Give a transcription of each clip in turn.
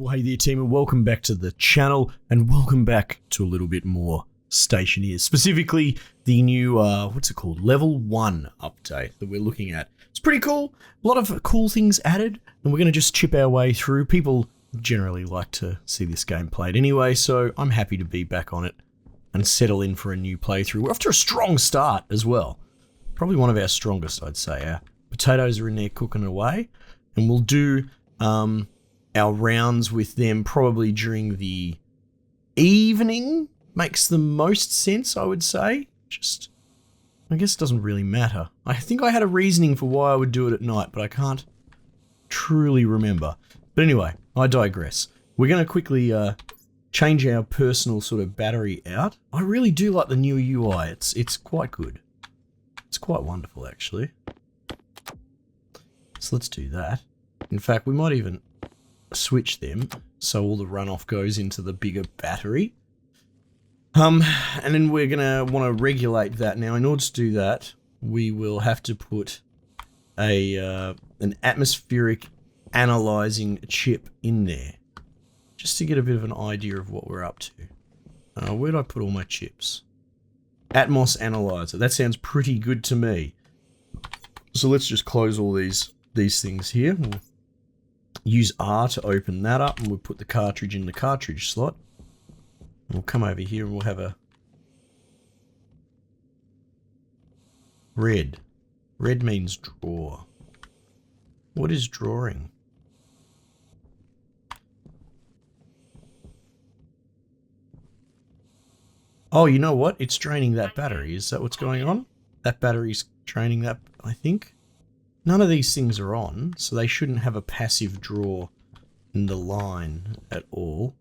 Well, hey there team, and welcome back to the channel, and welcome back to a little bit more Stationeers, specifically the new, level 1 update that we're looking at. It's pretty cool, a lot of cool things added, and we're going to just chip our way through. People generally like to see this game played anyway, so I'm happy to be back on it and settle in for a new playthrough. We're off to a strong start as well. Probably one of our strongest, I'd say. Our potatoes are in there cooking away, and we'll do our rounds with them probably during the evening. Makes the most sense, I would say. I guess it doesn't really matter. I think I had a reasoning for why I would do it at night, but I can't truly remember. But anyway, I digress. We're going to quickly change our personal sort of battery out. I really do like the new UI. It's quite good. It's quite wonderful, actually. So let's do that. In fact, we might even switch them so all the runoff goes into the bigger battery. And then we're gonna want to regulate that. Now, in order to do that, we will have to put an atmospheric analyzing chip in there, just to get a bit of an idea of what we're up to. Where did I put all my chips? Atmos analyzer. That sounds pretty good to me. So let's just close all these things here. We'll use R to open that up, and we'll put the cartridge in the cartridge slot. We'll come over here and we'll have a red. Red means draw. What is drawing? Oh, you know what? It's draining that battery. Is that what's going on? That battery's draining that, I think. None of these things are on, so they shouldn't have a passive draw in the line at all.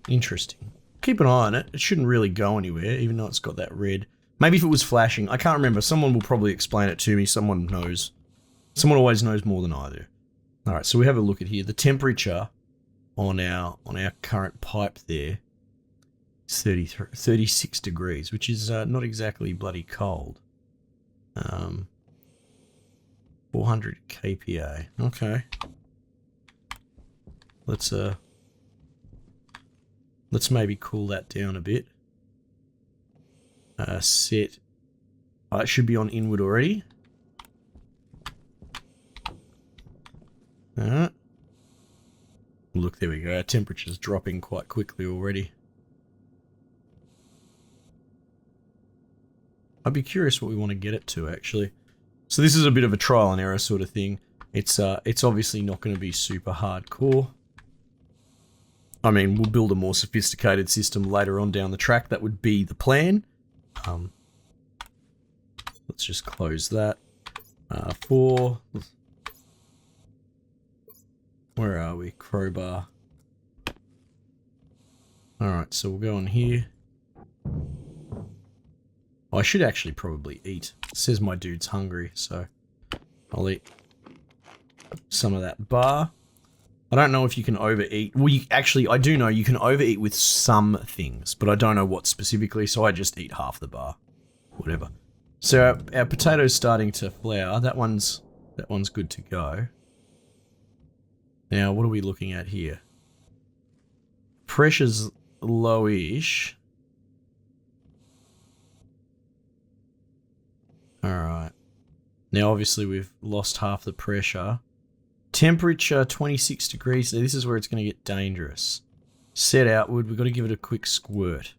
Interesting. Keep an eye on it. It shouldn't really go anywhere, even though it's got that red. Maybe if it was flashing. I can't remember. Someone will probably explain it to me. Someone knows. Someone always knows more than I do. Alright, so we have a look at here. The temperature on our current pipe there is 36 degrees, which is not exactly bloody cold. 400 kPa. Okay. Let's maybe cool that down a bit. Set. It should be on inward already. Look, there we go. Our temperature's dropping quite quickly already. I'd be curious what we want to get it to, actually. So this is a bit of a trial and error sort of thing. It's obviously not going to be super hardcore. I mean, we'll build a more sophisticated system later on down the track. That would be the plan. Let's just close that. Where are we? Crowbar. Alright, so we'll go on here. I should actually probably eat. It says my dude's hungry, so I'll eat some of that bar. I don't know if you can overeat. Well, I do know you can overeat with some things, but I don't know what specifically, so I just eat half the bar. Whatever. So our potato's starting to flour. That one's good to go. Now, what are we looking at here? Pressure's lowish. Alright. Now, obviously, we've lost half the pressure. Temperature, 26 degrees. So this is where it's going to get dangerous. Set outward. We've got to give it a quick squirt.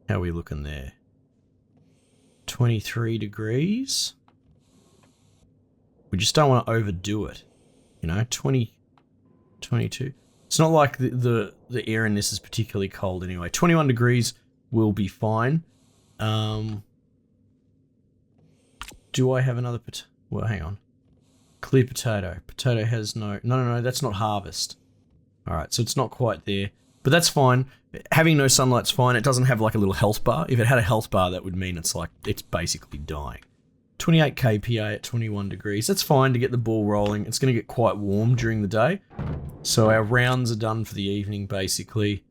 How are we looking there? 23 degrees. We just don't want to overdo it. You know, 22. It's not like the air in this is particularly cold anyway. 21 degrees will be fine. Do I have another potato? Well, hang on. Clear potato. Potato has no, that's not harvest. Alright, so it's not quite there. But that's fine. Having no sunlight's fine. It doesn't have like a little health bar. If it had a health bar, that would mean it's basically dying. 28 kPa at 21 degrees. That's fine to get the ball rolling. It's going to get quite warm during the day. So our rounds are done for the evening, basically.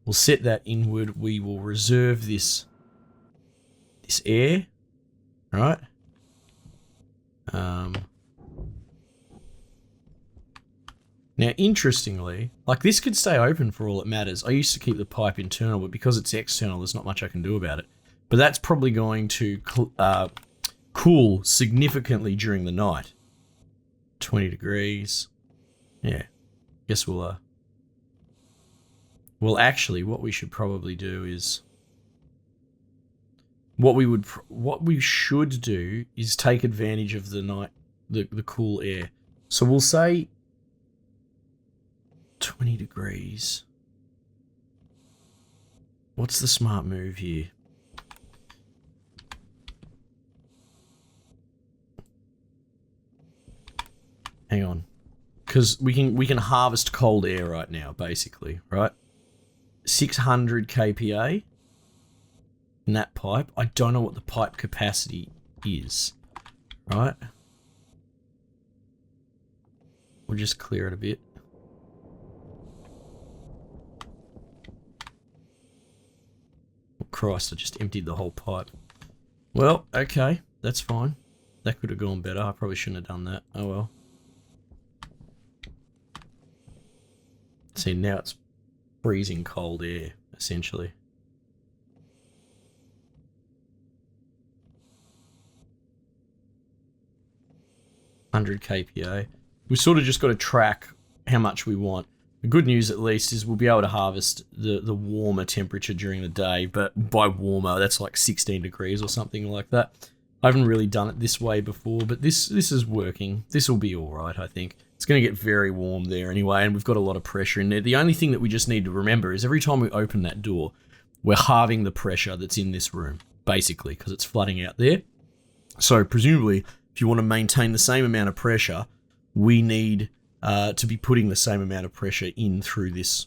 We'll set that inward. We will reserve this air. Right? Now, interestingly, like this could stay open for all it matters. I used to keep the pipe internal, but because it's external, there's not much I can do about it. But that's probably going to cool significantly during the night. 20 degrees. Yeah. Guess we'll... Well, actually, what we should probably do is... What we should do is take advantage of the night, the cool air. So we'll say 20 degrees. What's the smart move here? Hang on. Because we can harvest cold air right now, basically, right? 600 kPa in that pipe. I don't know what the pipe capacity is, right? We'll just clear it a bit. Oh, Christ, I just emptied the whole pipe. Well, okay, that's fine. That could have gone better. I probably shouldn't have done that. Oh well. See, now it's freezing cold air, essentially. $100 kPa. We sort of just got to track how much we want. The good news, at least, is we'll be able to harvest the warmer temperature during the day, but by warmer, that's like 16 degrees or something like that. I haven't really done it this way before, but this is working. This will be all right, I think. It's going to get very warm there anyway, and we've got a lot of pressure in there. The only thing that we just need to remember is every time we open that door, we're halving the pressure that's in this room, basically, because it's flooding out there. So presumably, if you want to maintain the same amount of pressure, we need to be putting the same amount of pressure in through this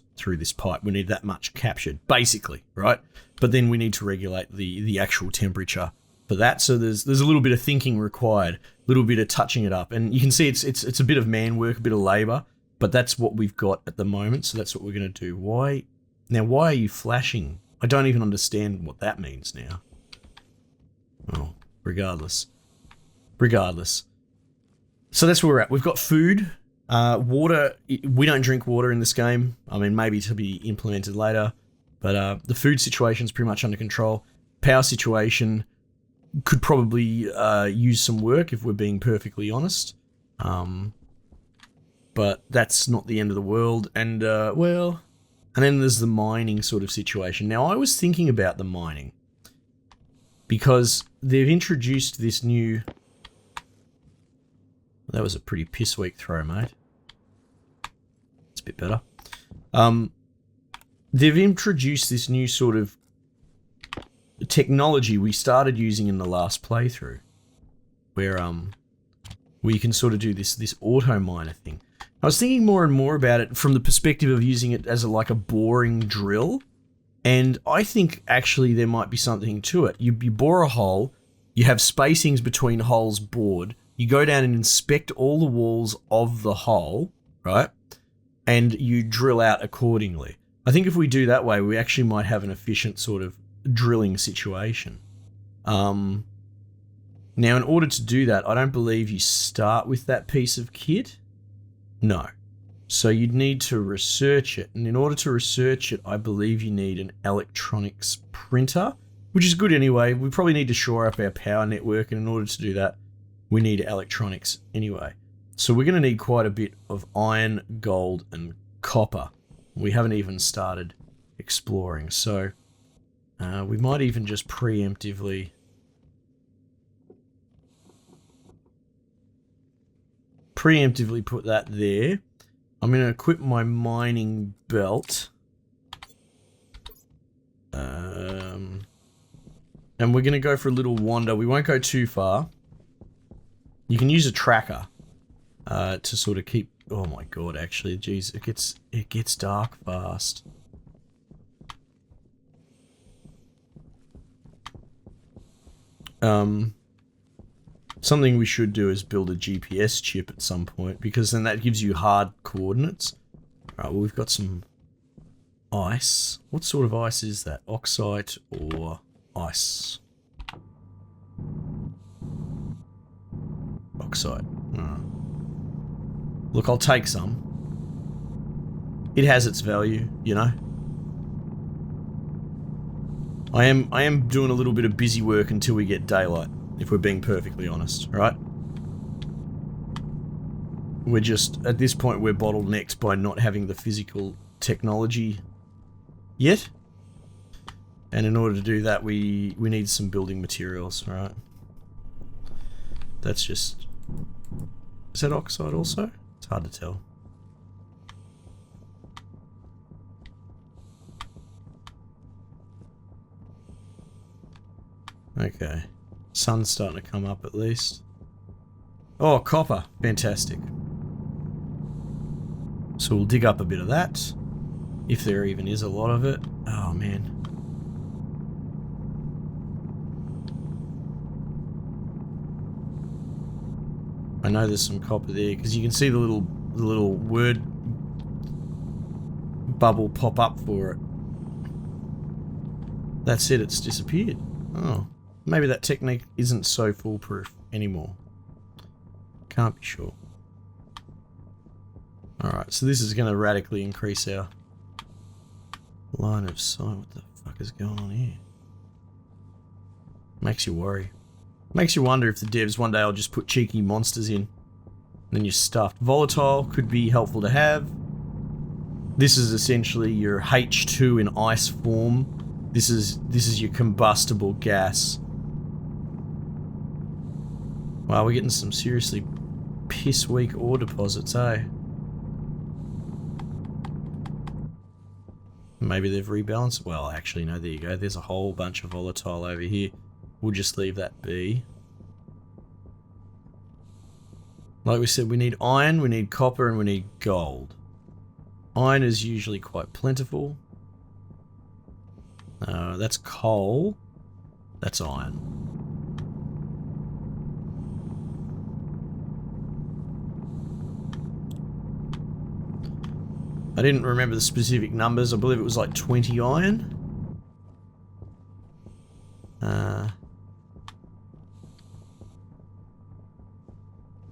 pipe. We need that much captured, basically, right? But then we need to regulate the actual temperature for that. So there's a little bit of thinking required, a little bit of touching it up, and you can see it's a bit of man work, a bit of labor, but that's what we've got at the moment. So that's what we're going to do. Why are you flashing? I don't even understand what that means now. Oh, regardless. So that's where we're at. We've got food, water. We don't drink water in this game. I mean, maybe to be implemented later, but the food situation's pretty much under control. Power situation could probably use some work if we're being perfectly honest. But that's not the end of the world. And well, and then there's the mining sort of situation. Now, I was thinking about the mining because they've introduced this new... That was a pretty piss weak throw, mate. It's a bit better. They've introduced this new sort of technology we started using in the last playthrough, where you can sort of do this auto miner thing. I was thinking more and more about it from the perspective of using it as like a boring drill, and I think actually there might be something to it. You bore a hole, you have spacings between holes bored. You go down and inspect all the walls of the hole, right? And you drill out accordingly. I think if we do that way, we actually might have an efficient sort of drilling situation. Now, in order to do that, I don't believe you start with that piece of kit. No. So you'd need to research it. And in order to research it, I believe you need an electronics printer, which is good anyway. We probably need to shore up our power network, and in order to do that, we need electronics anyway. So we're going to need quite a bit of iron, gold, and copper. We haven't even started exploring. So we might even just preemptively... put that there. I'm going to equip my mining belt. And we're going to go for a little wander. We won't go too far. You can use a tracker to sort of keep... Oh my god, actually, geez, it gets dark fast. Something we should do is build a GPS chip at some point, because then that gives you hard coordinates. Alright, well, we've got some ice. What sort of ice is that? Oxide or ice? Oxide. Look, I'll take some. it has its value, you know. I am doing a little bit of busy work until we get daylight, if we're being perfectly honest, right? We're just, at this point, we're bottlenecked by not having the physical technology yet. And in order to do that, we need some building materials, right? That's just... Is that oxide also? It's hard to tell. Okay. Sun's starting to come up at least. Oh, copper. Fantastic. So we'll dig up a bit of that. If there even is a lot of it. Oh, man. I know there's some copper there, because you can see the little word bubble pop up for it. That's it, it's disappeared. Oh. Maybe that technique isn't so foolproof anymore. Can't be sure. Alright, so this is going to radically increase our line of sight. What the fuck is going on here? Makes you worry. Makes you wonder if the devs one day will just put cheeky monsters in. Then you're stuffed. Volatile could be helpful to have. This is essentially your H2 in ice form. This is your combustible gas. Wow, we're getting some seriously piss weak ore deposits, eh? Maybe they've rebalanced. Well, actually, no, there you go. There's a whole bunch of volatile over here. We'll just leave that be. Like we said, we need iron, we need copper, and we need gold. Iron is usually quite plentiful. That's coal. That's iron. I didn't remember the specific numbers. I believe it was like 20 iron.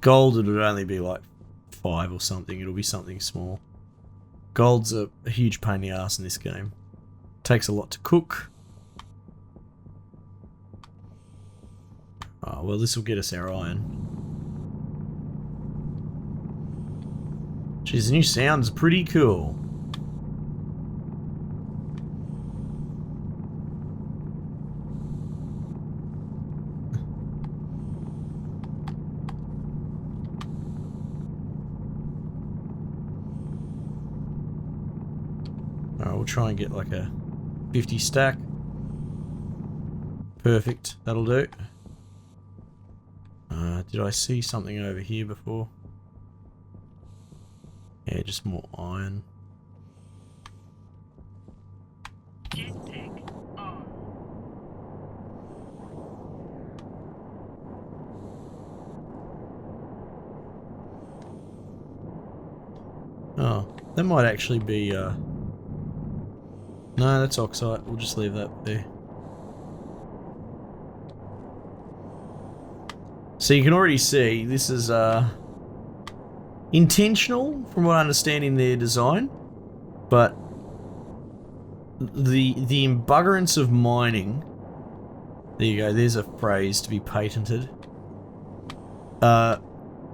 Gold, it would only be like 5 or something. It'll be something small. Gold's a huge pain in the ass in this game. Takes a lot to cook. Oh, well, this will get us our iron. Geez, the new sound's pretty cool. Alright, we'll try and get like a 50 stack. Perfect, that'll do. Did I see something over here before? Yeah, just more iron. Oh, that might actually be, no, that's oxide. We'll just leave that there. So you can already see, this is, intentional, from what I understand in their design, but the embuggerance of mining, there you go, there's a phrase to be patented,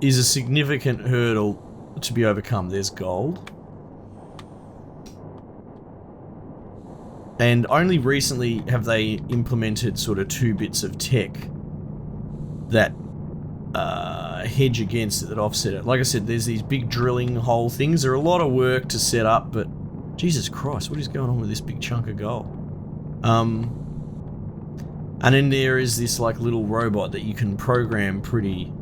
is a significant hurdle to be overcome. There's gold. And only recently have they implemented sort of 2 bits of tech that hedge against it, that offset it. Like I said, there's these big drilling hole things. They're a lot of work to set up, but Jesus Christ, what is going on with this big chunk of gold? And then there is this like little robot that you can program pretty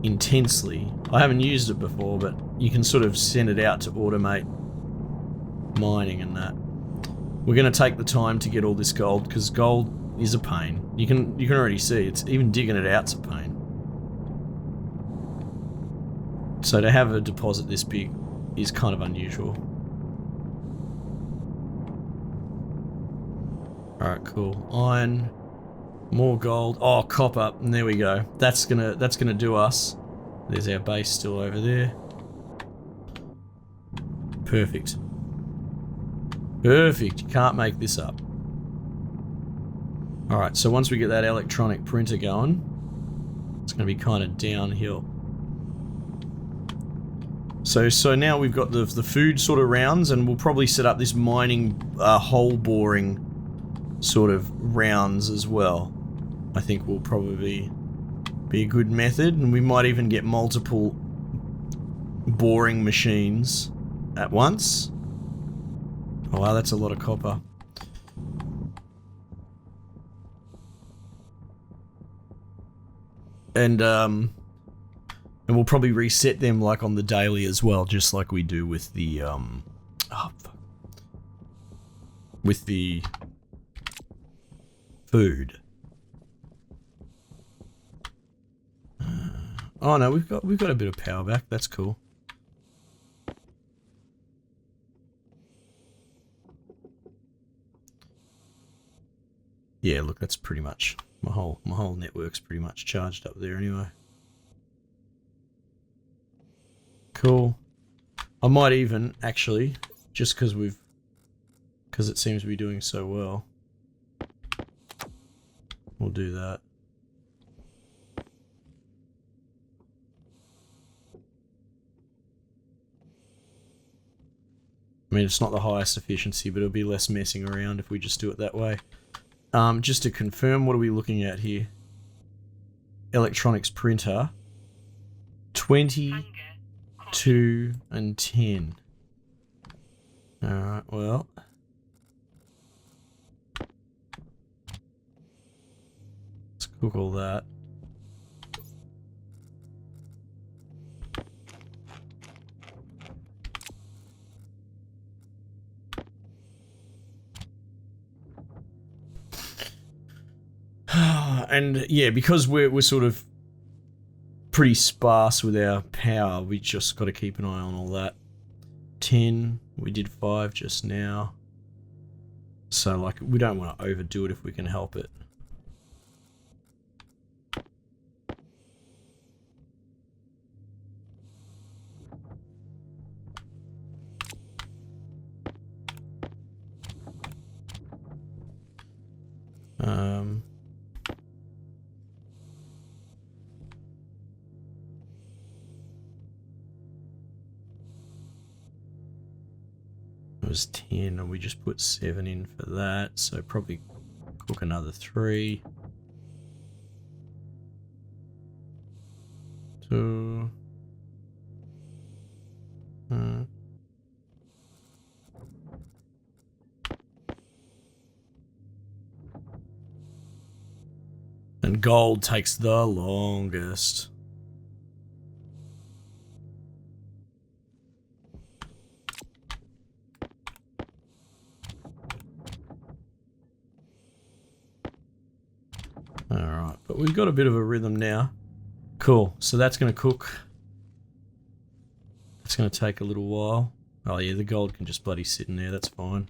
intensely. I haven't used it before, but you can sort of send it out to automate mining and that. We're going to take the time to get all this gold, because gold is a pain. You can already see it's even digging it out's a pain. So to have a deposit this big is kind of unusual. Alright, cool. Iron, more gold. Oh, copper, and there we go. That's gonna do us. There's our base still over there. Perfect. Perfect. You can't make this up. Alright, so once we get that electronic printer going, it's going to be kind of downhill. So now we've got the food sort of rounds, and we'll probably set up this mining hole boring sort of rounds as well. I think will probably be a good method, and we might even get multiple boring machines at once. Oh wow, that's a lot of copper. And we'll probably reset them like on the daily as well, just like we do with the with the food. Oh no, we've got a bit of power back. That's cool. Yeah, look, that's pretty much my whole network's pretty much charged up there anyway. Cool. I might even actually, just because it seems to be doing so well, we'll do that. I mean, it's not the highest efficiency, but it'll be less messing around if we just do it that way. Just to confirm, what are we looking at here? Electronics printer. 20, 2, and 10. Alright, well. Let's cook all that. And yeah, because we're sort of pretty sparse with our power, we just got to keep an eye on all that. 10, we did 5 just now. So like, we don't want to overdo it if we can help it. It was 10 and we just put 7 in for that, so probably cook another 3. 2. And gold takes the longest. Alright, but we've got a bit of a rhythm now. Cool, so that's going to cook. It's going to take a little while. Oh yeah, the gold can just bloody sit in there, that's fine.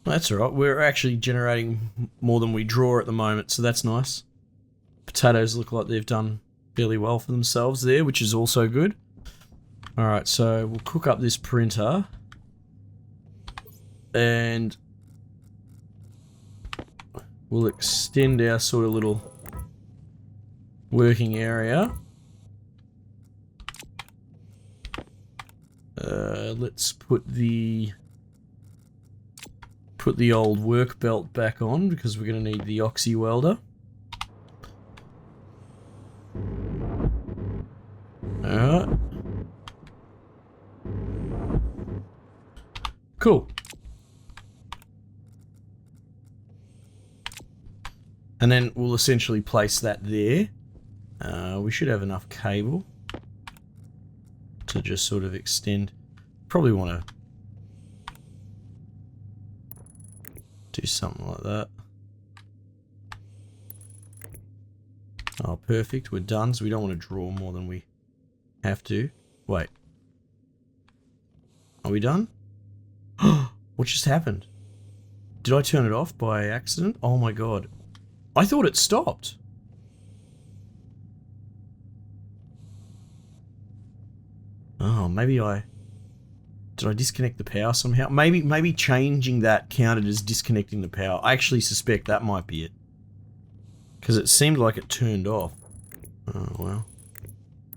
That's alright, we're actually generating more than we draw at the moment, so that's nice. Potatoes look like they've done fairly well for themselves there, which is also good. Alright, so we'll cook up this printer. And we'll extend our sort of little working area. Let's put the old work belt back on because we're going to need the oxy welder. Alright. Cool. And then we'll essentially place that there. We should have enough cable to just sort of extend. Probably want to do something like that. Oh, perfect. We're done, so we don't want to draw more than we have to. Wait. Are we done? What just happened? Did I turn it off by accident? Oh my god. I thought it stopped. Oh, did I disconnect the power somehow? Maybe changing that counted as disconnecting the power. I actually suspect that might be it. Because it seemed like it turned off. Oh, well.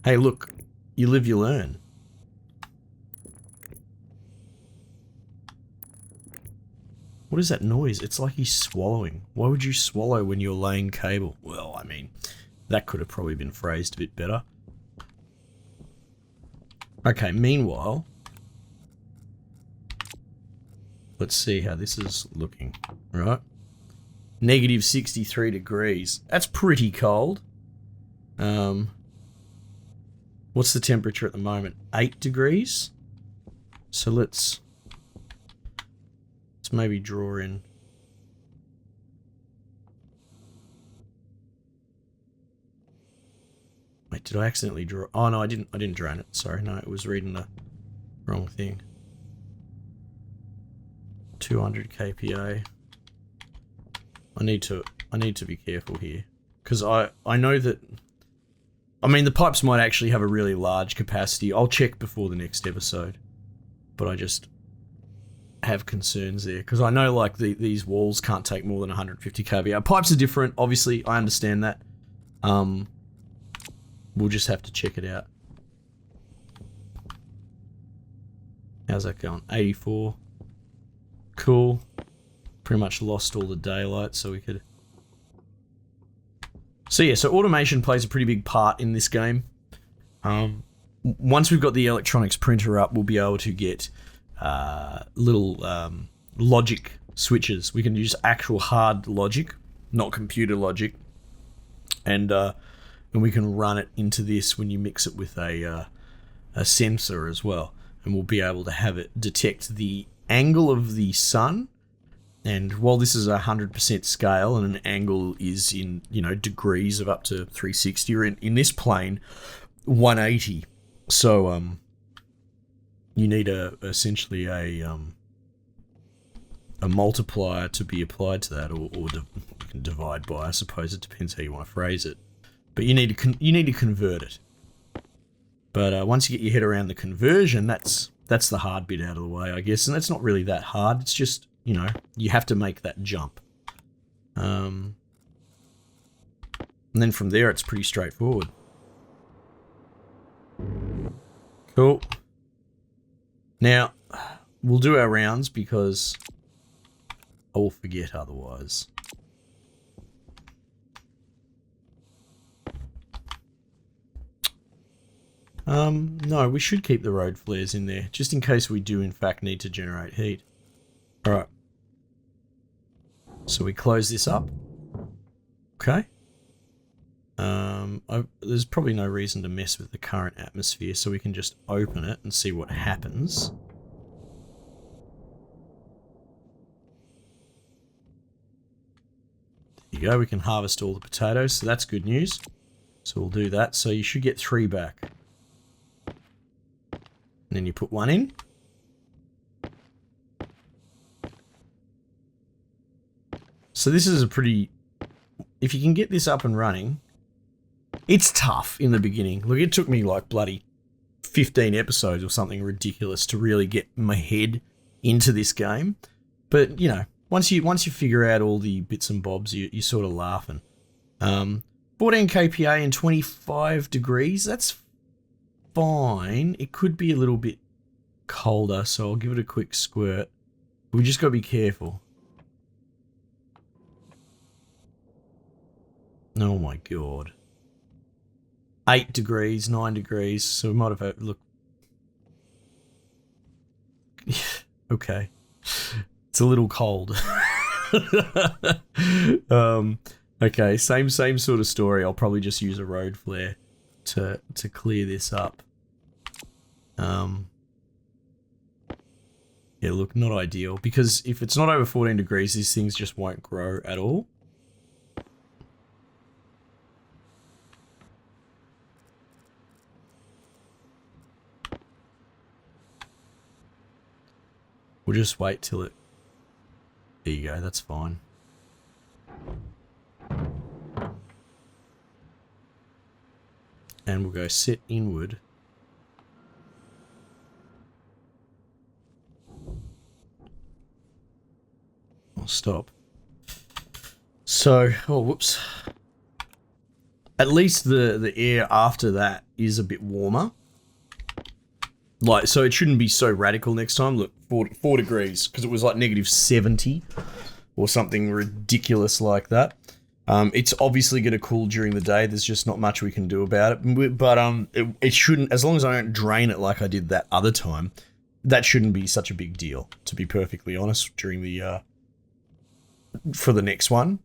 Hey, look. You live, you learn. What is that noise? It's like he's swallowing. Why would you swallow when you're laying cable? Well, I mean, that could have probably been phrased a bit better. Okay, meanwhile, let's see how this is looking, right? Negative 63 degrees. That's pretty cold. What's the temperature at the moment? 8 degrees? So let's maybe draw in. Wait, did I accidentally draw? Oh no, I didn't drain it. Sorry, no, it was reading the wrong thing. 200 kPa. I need to be careful here, because I know that, I mean, the pipes might actually have a really large capacity. I'll check before the next episode, but I just have concerns there, because I know like these walls can't take more than 150 kVA. Pipes are different, obviously, I understand that. We'll just have to check it out. How's that going? 84. Cool. Pretty much lost all the daylight, so we could... So yeah, so automation plays a pretty big part in this game. Once we've got the electronics printer up, we'll be able to get little logic switches. We can use actual hard logic, not computer logic, and we can run it into this when you mix it with a sensor as well, and we'll be able to have it detect the angle of the sun. And while this is a 100% scale and an angle is in, you know, degrees of up to 360, or in this plane 180, so you need essentially a multiplier to be applied to that, or you can divide by. I suppose it depends how you want to phrase it, but you need to convert it. But once you get your head around the conversion, that's the hard bit out of the way, I guess, and it's not really that hard. It's just, you know, you have to make that jump. And then from there, it's pretty straightforward. Cool. Now, we'll do our rounds because I will forget otherwise. No, we should keep the road flares in there, just in case we do in fact need to generate heat. Alright. So we close this up. Okay. There's probably no reason to mess with the current atmosphere, so we can just open it and see what happens. There you go, we can harvest all the potatoes, so that's good news. So we'll do that. So you should get 3 back. And then you put 1 in. So this is a pretty... If you can get this up and running, it's tough in the beginning. Look, it took me like bloody 15 episodes or something ridiculous to really get my head into this game. But, you know, once you figure out all the bits and bobs, you're sort of laughing. 14 kPa and 25 degrees, that's fine. It could be a little bit colder, so I'll give it a quick squirt. We just got to be careful. Oh my god. 8 degrees, 9 degrees, so we might have had, look. Okay. It's a little cold. Okay, same sort of story. I'll probably just use a road flare to clear this up. Yeah, look, not ideal, because if it's not over 14 degrees, these things just won't grow at all. We'll just wait till it... There you go, that's fine. And we'll go set inward. stop. So, oh, whoops. At least the air after that is a bit warmer. Like, so it shouldn't be so radical next time. Look, 4 degrees, because it was like -70 or something ridiculous like that. It's obviously going to cool during the day. There's just not much we can do about it. But it shouldn't, as long as I don't drain it like I did that other time, that shouldn't be such a big deal, to be perfectly honest, during the, for the next one.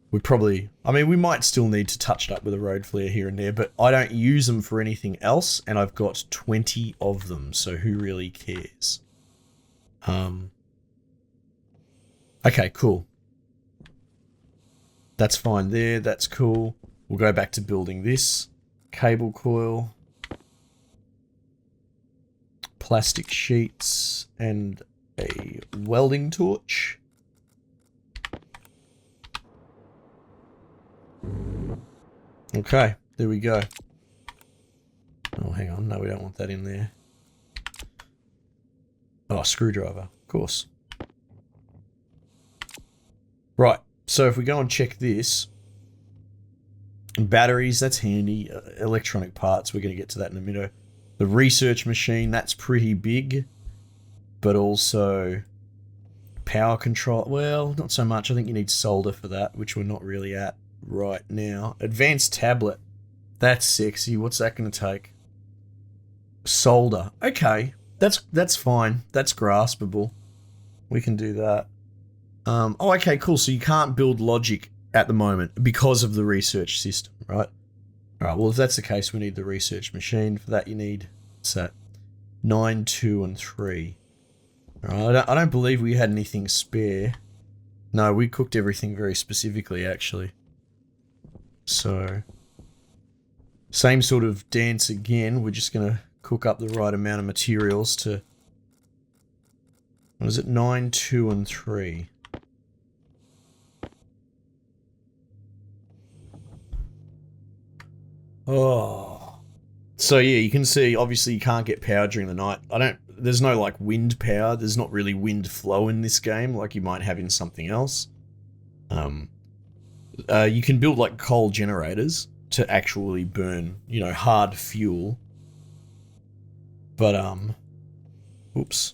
We probably, I mean, we might still need to touch it up with a road flare here and there, but I don't use them for anything else, and I've got 20 of them, so who really cares? Okay, cool. That's fine there, that's cool. We'll go back to building this. Cable coil. Plastic sheets, and a welding torch. Okay, there we go. Oh, hang on. No, we don't want that in there. Oh, screwdriver. Of course. Right, so if we go and check this. Batteries, that's handy. Electronic parts, we're going to get to that in a minute. The research machine, that's pretty big. But also power control. Well, not so much. I think you need solder for that, which we're not really at right now. Advanced tablet. That's sexy. What's that going to take? Solder. Okay. That's fine. That's graspable. We can do that. Oh, okay, cool. So you can't build logic at the moment because of the research system, right? All right, well, if that's the case, we need the research machine. For that, you need, what's that? 9, 2, and 3. All right, I don't believe we had anything spare. No, we cooked everything very specifically, actually. So, same sort of dance again. We're just going to cook up the right amount of materials to, what is it, 9, 2, and 3. Oh. So yeah, you can see, obviously you can't get power during the night. There's no like wind power. There's not really wind flow in this game like you might have in something else. You can build like coal generators to actually burn, you know, hard fuel. But, oops.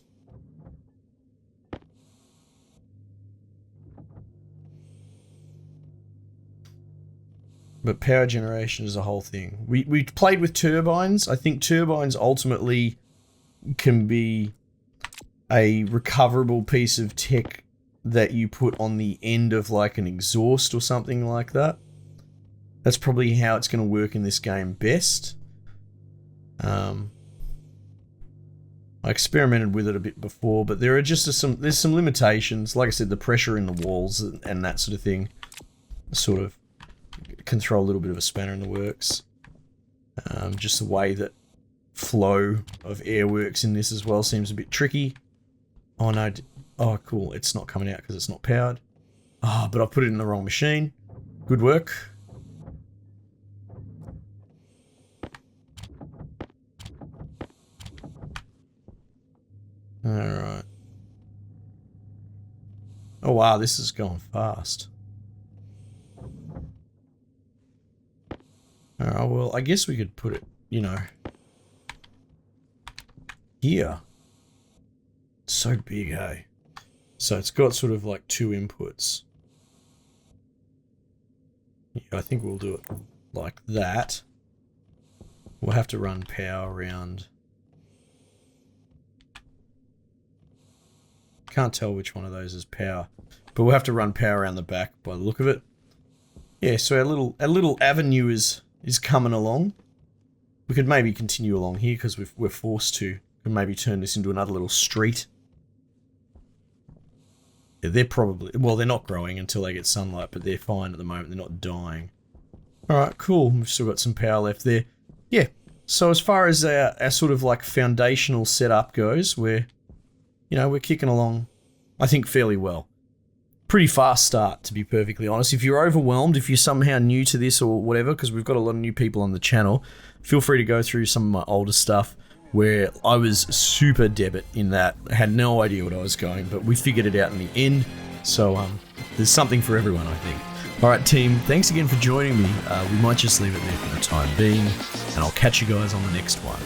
But power generation is a whole thing. We played with turbines. I think turbines ultimately can be a recoverable piece of tech that you put on the end of like an exhaust or something like that. That's probably how it's going to work in this game best. I experimented with it a bit before, but there are just there's some limitations. Like I said, the pressure in the walls and that sort of thing sort of can throw a little bit of a spanner in the works. Just the way that flow of air works in this as well seems a bit tricky. Oh no, oh cool, it's not coming out because it's not powered. Ah, but I put it in the wrong machine. Good work. Alright. Oh wow, this is going fast. Alright, well, I guess we could put it, you know, here. It's so big, hey? So it's got sort of like 2 inputs. Yeah, I think we'll do it like that. We'll have to run power around. Can't tell which one of those is power, but we'll have to run power around the back by the look of it. Yeah, so our little avenue is coming along. We could maybe continue along here because we're forced to, and maybe turn this into another little street. Yeah, they're probably, well, they're not growing until they get sunlight, but they're fine at the moment. They're not dying. All right, cool. We've still got some power left there. Yeah. So as far as our sort of like foundational setup goes, we're kicking along, I think, fairly well. Pretty fast start, to be perfectly honest. If you're overwhelmed, if you're somehow new to this or whatever, because we've got a lot of new people on the channel, feel free to go through some of my older stuff where I was super debit in that. I had no idea what I was going, but we figured it out in the end. So there's something for everyone, I think. All right, team, thanks again for joining me. We might just leave it there for the time being, and I'll catch you guys on the next one.